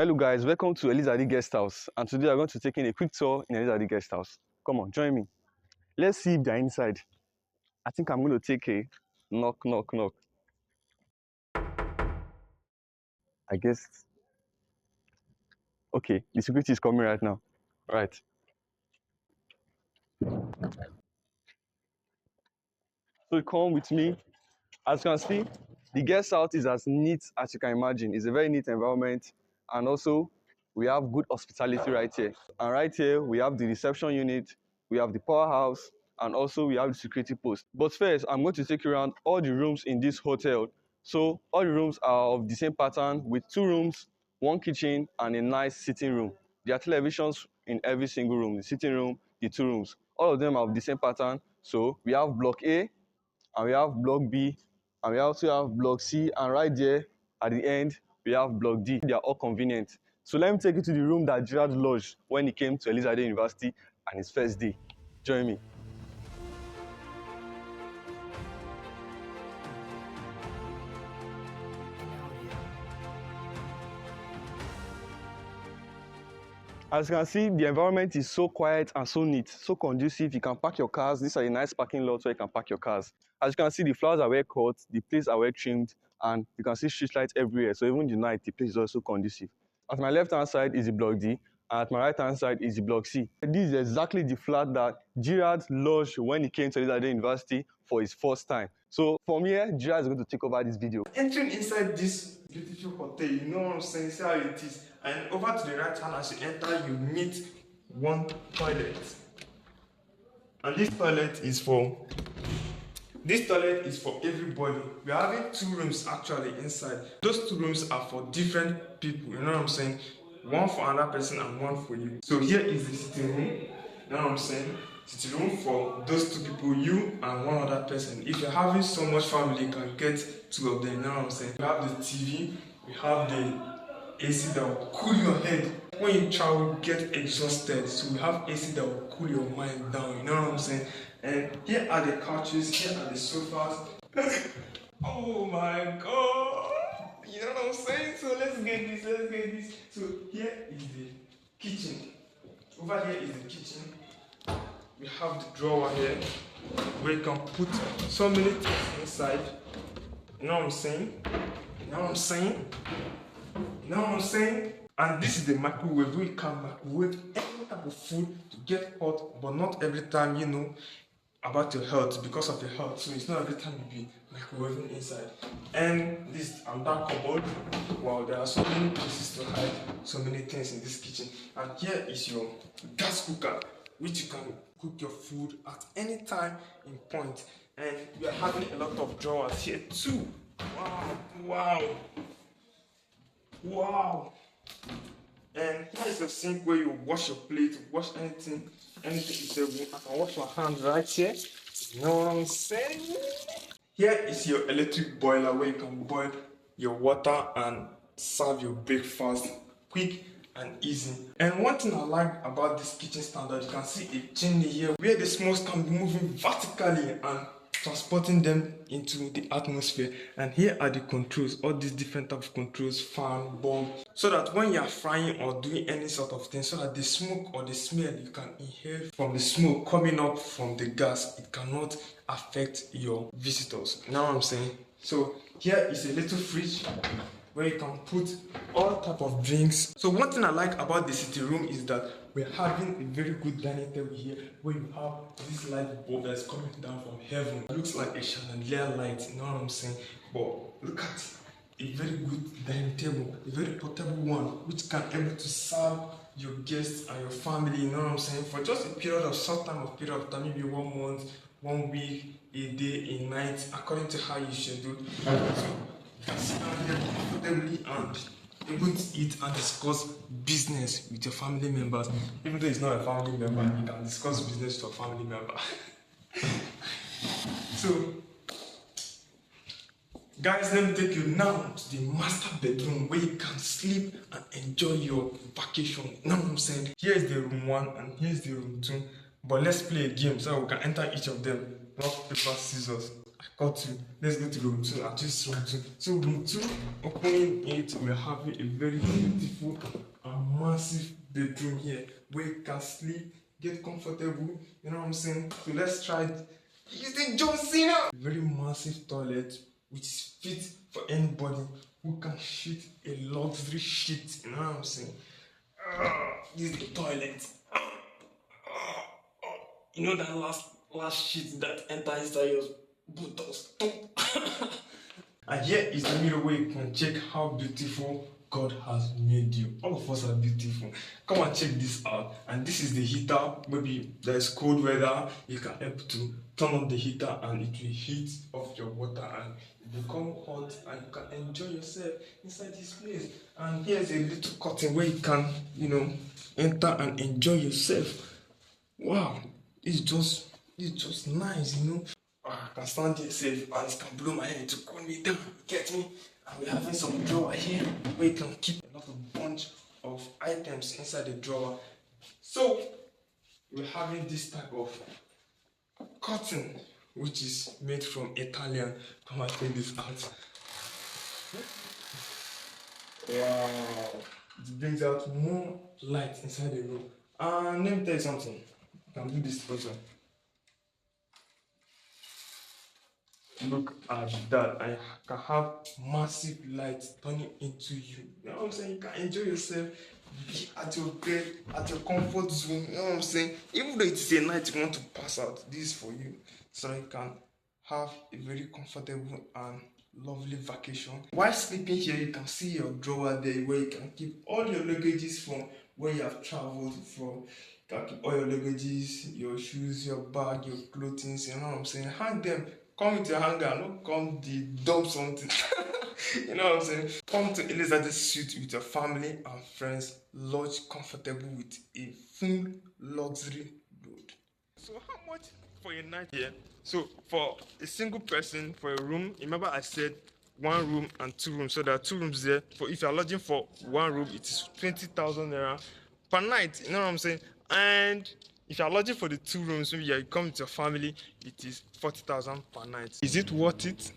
Hello guys, welcome to Elizade Guest House, and today we're going to take in a quick tour in Elizade Guest House. Come on, join me. Let's see if they're inside. I think I'm going to take a knock, knock, knock. I guess. Okay, the security is coming right now. Right. So come with me. As you can see, the guest house is as neat as you can imagine. It's a very neat environment, and also we have good hospitality right here. And right here we have the reception unit, we have the powerhouse, and also we have the security post. But first, I'm going to take you around all the rooms in this hotel. So all the rooms are of the same pattern with 2 rooms, 1 kitchen, and a nice sitting room. There are televisions in every single room, the sitting room, the 2 rooms. All of them are of the same pattern. So we have block A, and we have block B, and we also have block C, and right there at the end we have block D. They are all convenient. So let me take you to the room that Gerard lodged when he came to Elizade University and his first day. Join me. As you can see, the environment is so quiet and so neat, so conducive. You can park your cars. These are a nice parking lot where you can park your cars. As you can see, the flowers are well cut, the place are well trimmed, and you can see street lights everywhere. So even in the night, the place is also conducive. At my left-hand side is the block D, and at my right-hand side is the block C. This is exactly the flat that Gerard lodged when he came to Elizade University for his first time. So from here, Gerard is going to take over this video. Entering inside this beautiful hotel, you know what I'm saying, see how it is. And over to the right hand as you enter, you meet one toilet. And this toilet is for everybody. We are having 2 rooms actually inside. Those 2 rooms are for different people, you know what I'm saying? One for another person and one for you. So here is the sitting room, you know what I'm saying? Sitting room for those 2 people, you and one other person. If you're having so much family, you can get 2 of them, you know what I'm saying? We have the TV, we have the AC that will cool your head. When you travel, you get exhausted, so we have AC that will cool your mind down, you know what I'm saying? And here are the couches, here are the sofas. Oh my god! You know what I'm saying? So let's get this. So here is the kitchen. Over here is the kitchen. We have the drawer here where you can put so many things inside. You know what I'm saying? And this is the microwave where you can microwave any type of food to get hot, but not every time, you know, about your health, because of your health. So it's not every time you be microwaving inside. And this another cupboard. Wow, there are so many places to hide so many things in this kitchen. And here is your gas cooker, which you can cook your food at any time in point. And we are having a lot of drawers here too. Wow. And here's the sink where you wash your plate, wash anything is there. I can wash my hands right here. You know what I'm saying? Here is your electric boiler where you can boil your water and serve your breakfast quick and easy. And one thing I like about this kitchen standard, you can see a chimney here where the smokes can be moving vertically and transporting them into the atmosphere. And here are the controls, all these different types of controls, fan, bulb, so that when you are frying or doing any sort of thing, so that the smoke or the smell you can inhale from the smoke coming up from the gas, it cannot affect your visitors. You know what I'm saying? So here is a little fridge where you can put all type of drinks. So one thing I like about the sitting room is that we're having a very good dining table here where you have this light bulb that's coming down from heaven. It looks like a chandelier light, you know what I'm saying? But look at a very good dining table, a very portable one, which can able to serve your guests and your family, you know what I'm saying? For just a period of period of time, maybe 1 month, 1 week, a day, a night, according to how you schedule. So you can sit down here comfortably and able to eat and discuss business with your family members. Even though it's not a family member, you can discuss business with a family member. So, guys, let me take you now to the master bedroom where you can sleep and enjoy your vacation. You know what I'm saying? Here is the room 1 and here's the room 2. But let's play a game so we can enter each of them. Rock, paper, scissors. got to. Let's go to room 2 and choose room 2. So room 2, opening it, we're having a very beautiful and massive bedroom here where you can sleep, get comfortable, you know what I'm saying? So let's try it. Use the John Cena! Very massive toilet which is fit for anybody who can shit a luxury shit, you know what I'm saying? This is the toilet. You know that last shit that enters inside your buttocks. And here is the mirror where you can check how beautiful God has made you. All of us are beautiful. Come and check this out. And this is the heater. Maybe there's cold weather. You can help to turn on the heater and it will heat off your water and it become hot and you can enjoy yourself inside this place. And here's a little curtain where you can, enter and enjoy yourself. Wow, it's just nice, I can stand here safe and it can blow my head to cool me down, get me? And we're having some drawer here where you can keep a lot of bunch of items inside the drawer. So we're having this type of curtain which is made from Italian. Come and take this out. Wow, it brings out more light inside the room. And let me tell you something. You can do this also. Look at that. I can have massive light turning into you. You know what I'm saying? You can enjoy yourself, be at your bed, at your comfort zone. You know what I'm saying? Even though it's a night you want to pass out, this is for you. So you can have a very comfortable and lovely vacation. While sleeping here, you can see your drawer there where you can keep all your luggages from where you have traveled from. You can keep all your luggages, your shoes, your bag, your clothing. You know what I'm saying? Hang them. Come with your hanger, not come the dump something. You know what I'm saying? Come to Elizade Suite with your family and friends. Lodge comfortable with a full luxury load. So how much for a night here? So for a single person, for a room, remember I said 1 room and 2 rooms. So there are 2 rooms there. For if you are lodging for 1 room, it is 20,000 naira per night. You know what I'm saying? And if you are lodging for the 2 rooms, maybe you come with your family, it is 40,000 per night. Is it worth it?